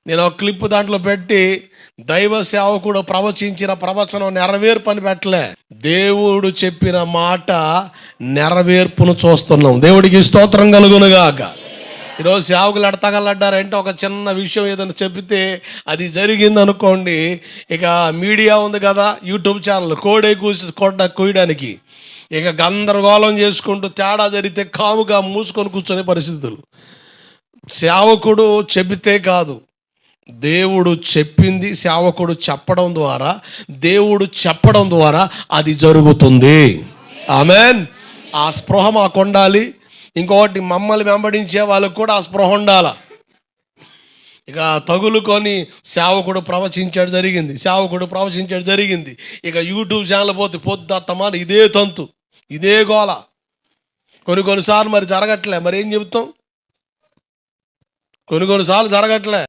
నేను ఒక క్లిప్ దాంట్లో పెట్టి దైవ సేవకుడు ప్రవచించిన ప్రవచనం నెరవేర్పు అని పెట్టలే. దేవుడు చెప్పిన మాట నెరవేర్పును చూస్తున్నాం. దేవుడికి స్తోత్రం కలుగునుగాక. ఈరోజు సేవకులు ఎడతగలడ్డారంటే ఒక చిన్న విషయం ఏదైనా చెబితే అది జరిగింది అనుకోండి, ఇక మీడియా ఉంది కదా, యూట్యూబ్ ఛానల్ కోయడానికి ఇక గందరగోళం చేసుకుంటూ తేడా జరిగితే కాముగా మూసుకొని కూర్చునే పరిస్థితులు. సేవకుడు చెబితే కాదు, దేవుడు చెప్పింది సేవకుడు చెప్పడం ద్వారా, దేవుడు చెప్పడం ద్వారా అది జరుగుతుంది. ఆమెన్. ఆ స్పృహ మాకు ఉండాలి. ఇంకొకటి, మమ్మల్ని వెంబడించే వాళ్ళకు కూడా ఆ స్పృహ ఉండాల. ఇక తగులుకొని సేవకుడు ప్రవచించాడు జరిగింది, ఇక యూట్యూబ్ ఛానల్ పోతే పొద్దుత్తమాన ఇదే తంతు, ఇదే గోల. కొన్నిసార్లు మరి జరగట్లే, మరి ఏం చెబుతాం? కొన్నిసార్లు జరగట్లే.